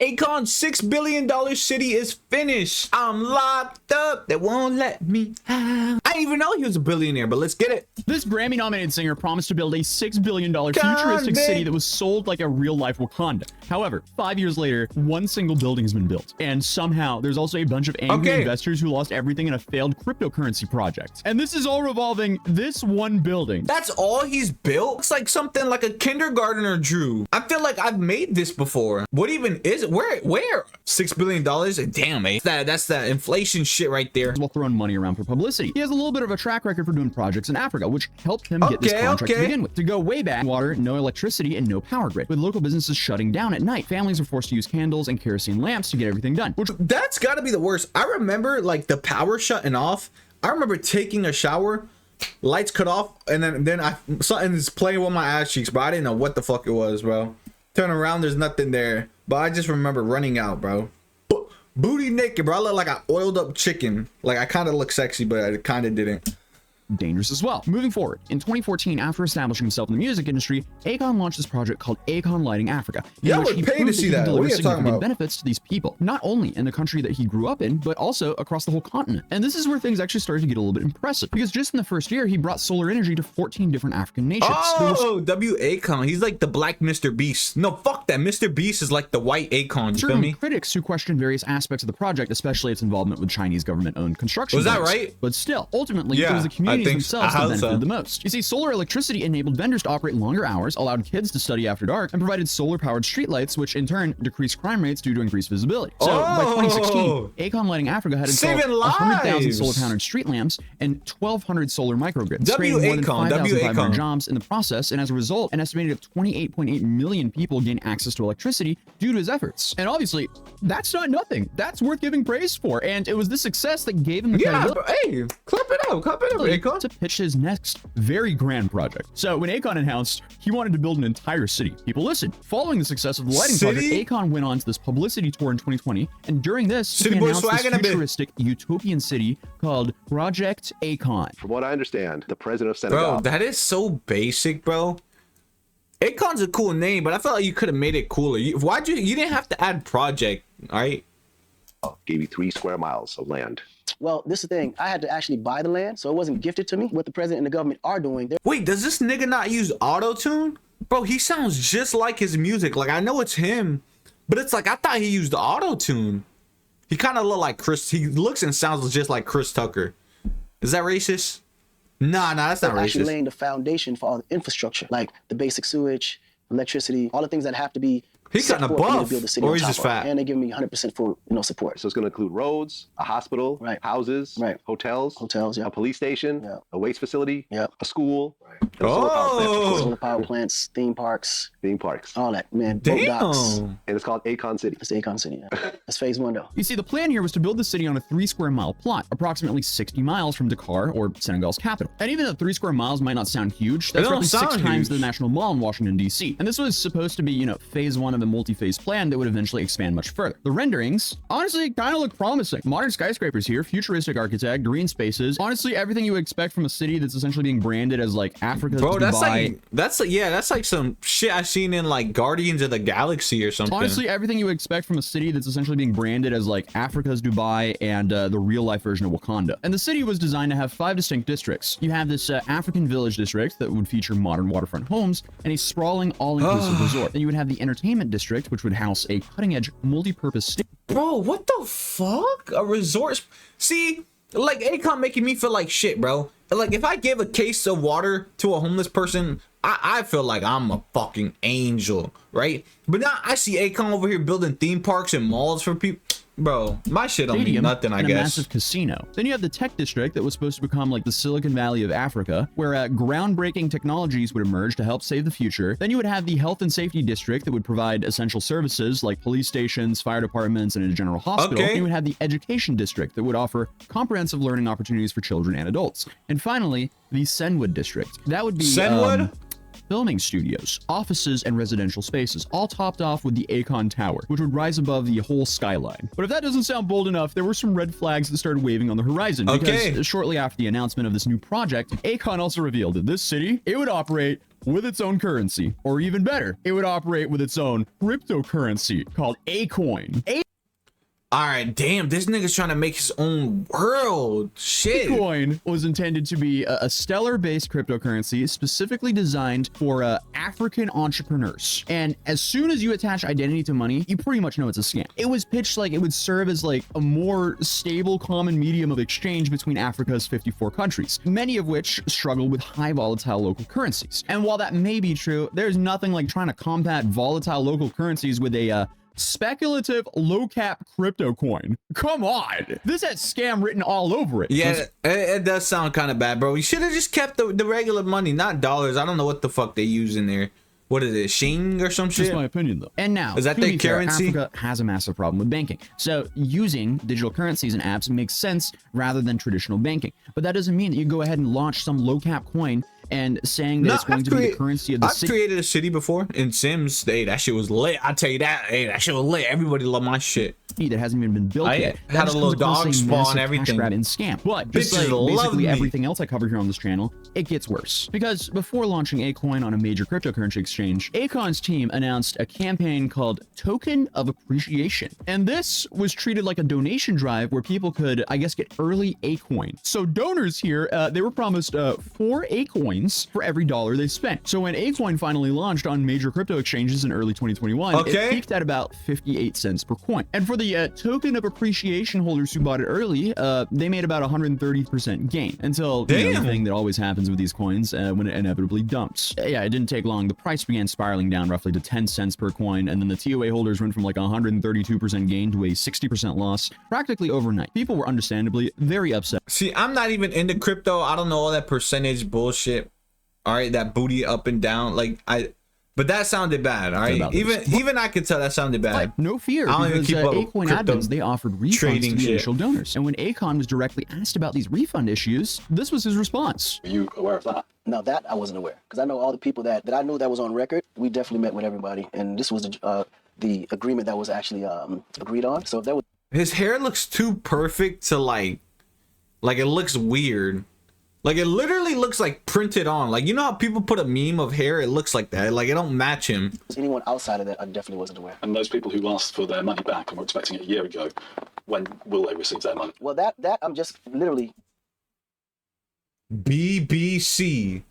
Akon's $6 billion city is finished. I'm locked up. They won't let me out. I didn't even know he was a billionaire, but let's get it. This Grammy-nominated singer promised to build a $6 billion futuristic city that was sold like a real-life Wakanda. However, 5 years later, one single building has been built. And somehow, there's also a bunch of angry investors who lost everything in a failed cryptocurrency project. And this is all revolving this one building. That's all he's built? Looks like something like a kindergartner drew. I feel like I've made this before. What even is it? Where? $6 billion? Damn, eh? That's that inflation shit right there. While throwing money around for publicity. He has a little bit of a track record for doing projects in Africa, which helped him get this contract to begin with. To go way back, water, no electricity, and no power grid. With local businesses shutting down at night, families are forced to use candles and kerosene lamps to get everything done. That's gotta be the worst. I remember like the power shutting off. I remember taking a shower, lights cut off, and then something's playing with my ass cheeks, but I didn't know what the fuck it was, bro. Turn around, there's nothing there. But I just remember running out, bro. Booty naked, bro. I look like an oiled up chicken. Like I kind of look sexy, but I kind of didn't. Dangerous as well. Moving forward, in 2014, after establishing himself in the music industry, Akon launched this project called Akon Lighting Africa. Yeah, I would pay to see that. What are you talking about? Benefits to these people, not only in the country that he grew up in, but also across the whole continent. And this is where things actually started to get a little bit impressive, because just in the first year, he brought solar energy to 14 different African nations. Oh, W. Akon. He's like the black Mr. Beast. No, fuck that. Mr. Beast is like the white Akon. You feel me? Critics who questioned various aspects of the project, especially its involvement with Chinese government-owned construction. Was that right? But still, ultimately, it was the communities themselves that benefited the most. You see, solar electricity enabled vendors to operate longer hours, allowed kids to study after dark, and provided solar-powered streetlights, which in turn decreased crime rates due to increased visibility. So by 2016, Akon Lighting Africa had installed 100,000 solar-powered street lamps and 1,200 solar microgrids, creating more than 5,500 jobs in the process. And as a result, an estimated 28.8 million people gained access to electricity due to his efforts. And obviously, that's not nothing. That's worth giving praise for. And it was this success that gave him the credibility. Hey, clap it up, Akon. To pitch his next very grand project. So when Akon announced he wanted to build an entire city, people listened. Following the success of the lighting project, Akon went on to this publicity tour in 2020, and during this, he announced this futuristic utopian city called Project Akon. From what I understand, the president of Senegal. Bro, that is so basic, bro. Akon's a cool name, but I felt like you could have made it cooler. Why'd you didn't have to add project, all right? Gave you 3 square miles of land. Well, this is the thing. I had to actually buy the land, so it wasn't gifted to me. What the president and the government are doing. Wait, does this nigga not use auto-tune? Bro, he sounds just like his music. Like, I know it's him, but it's like, I thought he used auto-tune. He kind of look like Chris. He looks and sounds just like Chris Tucker. Is that racist? Nah, that's not racist. Actually laying the foundation for all the infrastructure, like the basic sewage, electricity, all the things that have to be. He's kind of buff, or he's just fat. And they give me 100% full, support. So it's going to include roads, a hospital, houses, hotels, a police station, a waste facility, a school, solar power plants, theme parks, all that, man. Boat docks. And it's called Akon City. It's Akon City. Yeah. That's phase 1, though. You see, the plan here was to build the city on a 3 square mile plot, approximately 60 miles from Dakar, or Senegal's capital. And even though 3 square miles might not sound huge, that's roughly 6 times the National Mall in Washington, D.C. And this was supposed to be, phase 1 of the multi-phase plan that would eventually expand much further. The renderings honestly kind of look promising. Modern skyscrapers here, futuristic architect, green spaces, honestly everything you would expect from a city that's essentially being branded as like Africa's Dubai. That's like some shit I've seen in like Guardians of the Galaxy or something. Honestly, everything you would expect from a city that's essentially being branded as like Africa's Dubai and the real life version of Wakanda. And the city was designed to have 5 distinct districts. You have this African village district that would feature modern waterfront homes and a sprawling all-inclusive resort. Then you would have the entertainment district, which would house a cutting-edge multi-purpose stage. Bro, what the fuck? A resort? See, like Akon making me feel like shit, bro. Like if I give a case of water to a homeless person, I feel like I'm a fucking angel, right? But now I see Akon over here building theme parks and malls for people. Bro, my shit don't mean nothing, I guess. A massive casino. Then you have the tech district that was supposed to become like the Silicon Valley of Africa, where groundbreaking technologies would emerge to help save the future. Then you would have the health and safety district that would provide essential services like police stations, fire departments, and a general hospital. And you would have the education district that would offer comprehensive learning opportunities for children and adults. And finally, the Senwood district. That would be filming studios, offices, and residential spaces, all topped off with the Akon Tower, which would rise above the whole skyline. But if that doesn't sound bold enough, there were some red flags that started waving on the horizon. Because shortly after the announcement of this new project, Akon also revealed that this city, it would operate with its own currency, or even better, it would operate with its own cryptocurrency called Akon. All right, damn, this nigga's trying to make his own world. Shit. Bitcoin was intended to be a stellar-based cryptocurrency specifically designed for African entrepreneurs. And as soon as you attach identity to money, you pretty much know it's a scam. It was pitched like it would serve as like a more stable common medium of exchange between Africa's 54 countries, many of which struggle with high volatile local currencies. And while that may be true, there's nothing like trying to combat volatile local currencies with a speculative low-cap crypto coin. Come on, this has scam written all over it. Yeah, it does sound kind of bad, bro. You should have just kept the regular money, not dollars. I don't know what the fuck they use in there. What is it, Shing or some shit? Just my opinion, though. And now, is that their currency? Africa has a massive problem with banking. So using digital currencies and apps makes sense rather than traditional banking. But that doesn't mean that you go ahead and launch some low-cap coin and saying that it's going to be the currency of the city. I've created a city before in Sims. Hey, that shit was lit. I tell you that. Hey, that shit was lit. Everybody loved my shit. That hasn't even been built yet. I had a little dog spawn, everything. Grab and scam. But just like basically everything else I cover here on this channel, it gets worse. Because before launching Akon on a major cryptocurrency exchange, Akon's team announced a campaign called Token of Appreciation. And this was treated like a donation drive where people could, I guess, get early Akon. So donors here, they were promised 4 Akoins for every dollar they spent. So when Akon finally launched on major crypto exchanges in early 2021, it peaked at about 58 cents per coin. And for the Token of Appreciation holders who bought it early, they made about 130% gain until the thing that always happens with these coins when it inevitably dumps. Yeah, it didn't take long. The price began spiraling down roughly to 10 cents per coin, and then the TOA holders went from like 132% gain to a 60% loss practically overnight. People were understandably very upset. See, I'm not even into crypto. I don't know all that percentage bullshit. All right, that booty up and down, but that sounded bad. All right, even I could tell that sounded bad. But no fear, because Akon admins, they offered refunds to the initial donors. And when Akon was directly asked about these refund issues, this was his response. Are you aware of that? No, that I wasn't aware, because I know all the people that I knew that was on record. We definitely met with everybody, and this was the agreement that was actually agreed on. So that was. His hair looks too perfect to like it looks weird. Like, it literally looks like printed on. Like, you know how people put a meme of hair? It looks like that. Like, it don't match him. Anyone outside of that, I definitely wasn't aware. And those people who asked for their money back and were expecting it a year ago, when will they receive their money? Well, that I'm just literally... BBC.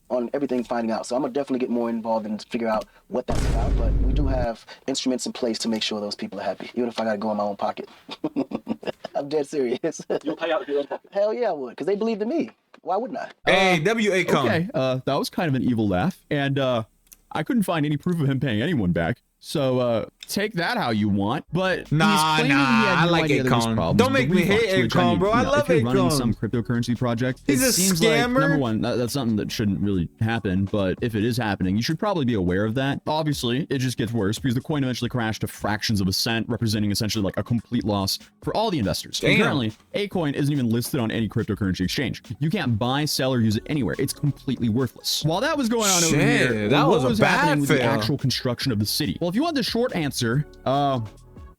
On everything finding out. So I'm going to definitely get more involved and figure out what that's about. But we do have instruments in place to make sure those people are happy, even if I got to go in my own pocket. I'm dead serious. You'll pay out of your own pocket? Hell yeah, I would, because they believed in me. Why wouldn't I? Hey, Akon. Okay, that was kind of an evil laugh, and I couldn't find any proof of him paying anyone back. So take that how you want. But I like Akon. Don't make me hate Akon, bro. I love Akon. Running some cryptocurrency project, he's a scammer. Like, number one, that's something that shouldn't really happen. But if it is happening, you should probably be aware of that. Obviously, it just gets worse because the coin eventually crashed to fractions of a cent, representing essentially like a complete loss for all the investors. And currently, Akon isn't even listed on any cryptocurrency exchange. You can't buy, sell, or use it anywhere. It's completely worthless. While that was going on over here, that was a bad with the actual construction of the city. Well, if you want the short answer,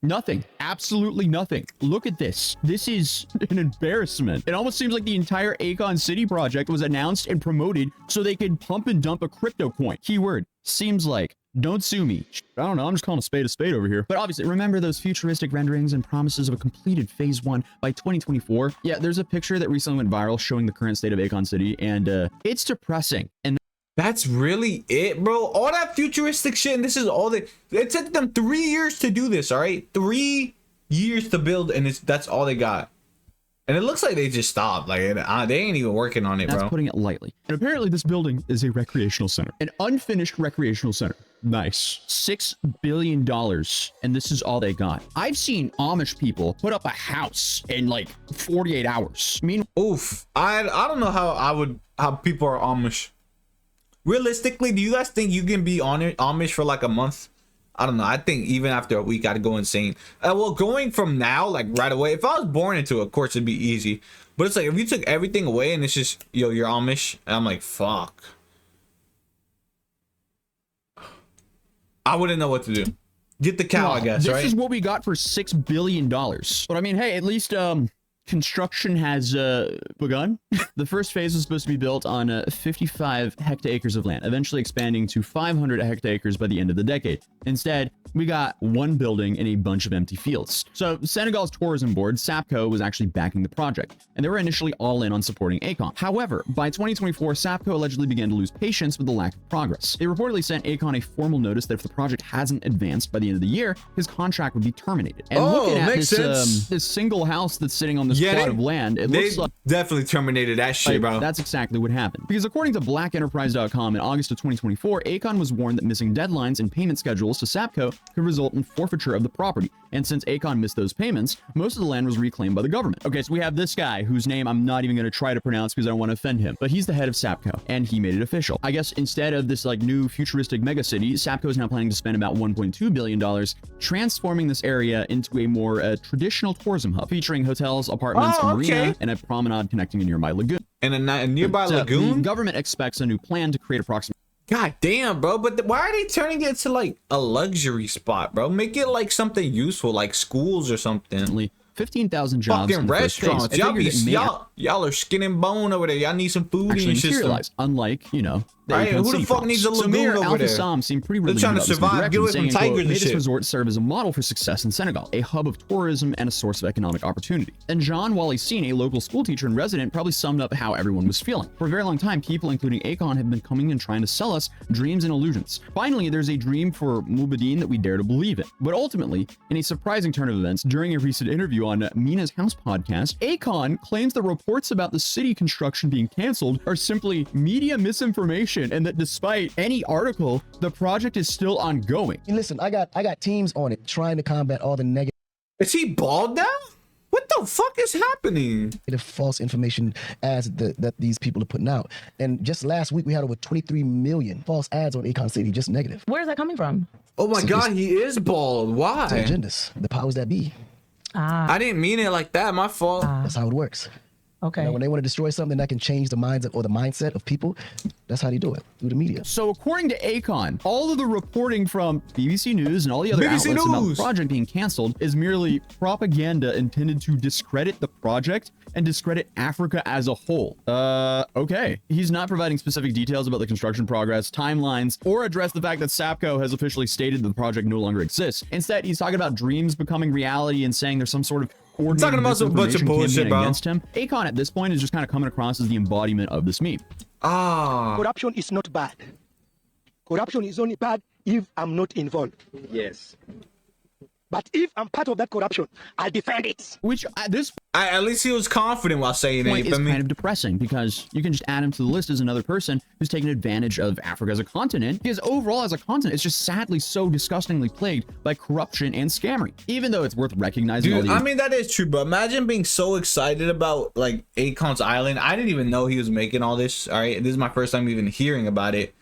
nothing. Absolutely nothing. Look at this. This is an embarrassment. It almost seems like the entire Akon City project was announced and promoted so they could pump and dump a crypto coin. Keyword, seems like. Don't sue me. I don't know. I'm just calling a spade over here. But obviously, remember those futuristic renderings and promises of a completed phase 1 by 2024? Yeah, there's a picture that recently went viral showing the current state of Akon City, and it's depressing. And that's really it, bro. All that futuristic shit, and this is all it took them 3 years to do this, all right? 3 years to build, and that's all they got. And it looks like they just stopped. Like, they ain't even working on it, bro. That's putting it lightly. And apparently this building is a recreational center. An unfinished recreational center. Nice. $6 billion. And this is all they got. I've seen Amish people put up a house in like 48 hours. Oof. I don't know how people are Amish. Realistically, do you guys think you can be Amish for like a month? I don't know. I think even after a week, I'd go insane. Well, going from now, like right away, if I was born into it, of course, it'd be easy. But it's like, if you took everything away and it's just, you're Amish, and I'm like, fuck. I wouldn't know what to do. Get the cow, I guess, right? This is what we got for $6 billion. But I mean, hey, at least construction has begun. The first phase was supposed to be built on 55 hectares of land, eventually expanding to 500 hectares by the end of the decade. Instead, we got one building and a bunch of empty fields. So Senegal's tourism board, SAPCO, was actually backing the project, and they were initially all in on supporting Akon. However, by 2024, SAPCO allegedly began to lose patience with the lack of progress. They reportedly sent Akon a formal notice that if the project hasn't advanced by the end of the year, his contract would be terminated. And looking at this single house that's sitting on this plot of land, it looks like definitely terminated that shit, bro. That's exactly what happened. Because according to blackenterprise.com, in August of 2024, Akon was warned that missing deadlines and payment schedules to SAPCO could result in forfeiture of the property. And since Akon missed those payments, most of the land was reclaimed by the government. Okay, so we have this guy whose name I'm not even going to try to pronounce because I don't want to offend him, but he's the head of SAPCO, and he made it official. I guess instead of this like new futuristic megacity, SAPCO is now planning to spend about $1.2 billion transforming this area into a more traditional tourism hub, featuring hotels, apartments, a marina, and a promenade connecting a nearby lagoon. And a nearby lagoon? The government expects a new plan to create approximately... God damn, bro. But why are they turning it to like a luxury spot, bro? Make it like something useful, like schools or something. 15,000 jobs. Fucking restaurants. Y'all are skin and bone over there. Y'all need some food in your system. Unlike, you know, right, who the fuck needs a lagoon over there? Seemed pretty They're trying to survive, get away from tigers and shit. This resort serve as a model for success in Senegal, a hub of tourism and a source of economic opportunity. And Jean Wally Sine, a local school teacher and resident, probably summed up how everyone was feeling. For a very long time, people, including Akon, have been coming and trying to sell us dreams and illusions. Finally, there's a dream for Mubadeen that we dare to believe in. But ultimately, in a surprising turn of events, during a recent interview on Mina's House podcast, Akon claims the reports about the city construction being canceled are simply media misinformation, and that despite any article, the project is still ongoing. Listen, I got teams on it trying to combat all the negative. Is he bald now? What the fuck is happening? False information ads that these people are putting out. And just last week, we had over 23 million false ads on Akon City, just negative. Where is that coming from? Oh my God, he is bald. Why? The agendas, the powers that be. I didn't mean it like that. My fault. That's how it works. Okay. You know, when they want to destroy something that can change the minds or the mindset of people, that's how they do it, through the media. So according to Akon, all of the reporting from BBC News and all the other outlets about the project being canceled is merely propaganda intended to discredit the project and discredit Africa as a whole. Okay. He's not providing specific details about the construction progress, timelines, or address the fact that SAPCO has officially stated that the project no longer exists. Instead, he's talking about dreams becoming reality and saying there's some sort of talking about some bunch of bullshit, bro. Against him. Akon at this point is just kind of coming across as the embodiment of this meme. Corruption is not bad. Corruption is only bad if I'm not involved. Yes. But if I'm part of that corruption, I'll defend it. Which at this at least he was confident while saying it. It's kind of depressing because you can just add him to the list as another person who's taken advantage of Africa as a continent. Because overall, as a continent, it's just sadly so disgustingly plagued by corruption and scammering. Even though it's worth recognizing. Dude, I mean, that is true, but imagine being so excited about like Akon's Island. I didn't even know he was making all this. All right, this is my first time even hearing about it.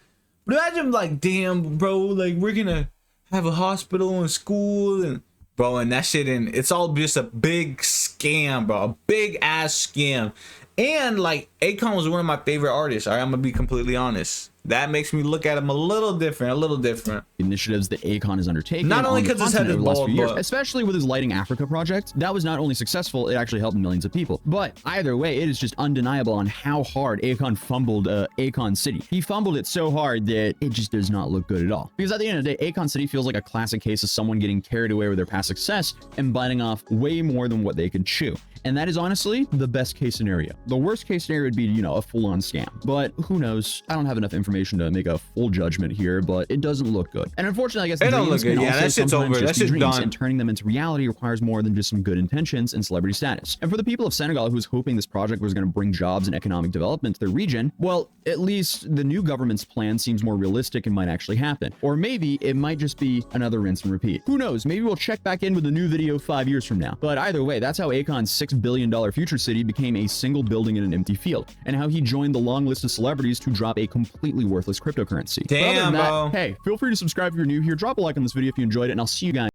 But imagine like, damn, bro, like we're gonna have a hospital and school and bro, and that shit, and it's all just a big scam, bro, a big ass scam. And like Akon was one of my favorite artists. All right, I'm gonna be completely honest. That makes me look at him a little different. Initiatives that Akon has undertaken, not only because his head is bald, but especially with his Lighting Africa project, that was not only successful, it actually helped millions of people. But either way, it is just undeniable on how hard Akon fumbled Akon City. He fumbled it so hard that it just does not look good at all. Because at the end of the day, Akon City feels like a classic case of someone getting carried away with their past success and biting off way more than what they could chew. And that is honestly the best case scenario. The worst case scenario would be, you know, a full-on scam. But who knows? I don't have enough information to make a full judgment here, but it doesn't look good. And unfortunately, I guess it don't look good. Yeah, that shit's over. That shit's done. And turning them into reality requires more than just some good intentions and celebrity status. And for the people of Senegal who was hoping this project was going to bring jobs and economic development to their region, well, at least the new government's plan seems more realistic and might actually happen. Or maybe it might just be another rinse and repeat. Who knows? Maybe we'll check back in with a new video 5 years from now. But either way, that's how Akon's $6 billion future city became a single building in an empty field, and how he joined the long list of celebrities to drop a completely worthless cryptocurrency. Damn, bro. Hey, feel free to subscribe if you're new here. Drop a like on this video if you enjoyed it, and I'll see you guys.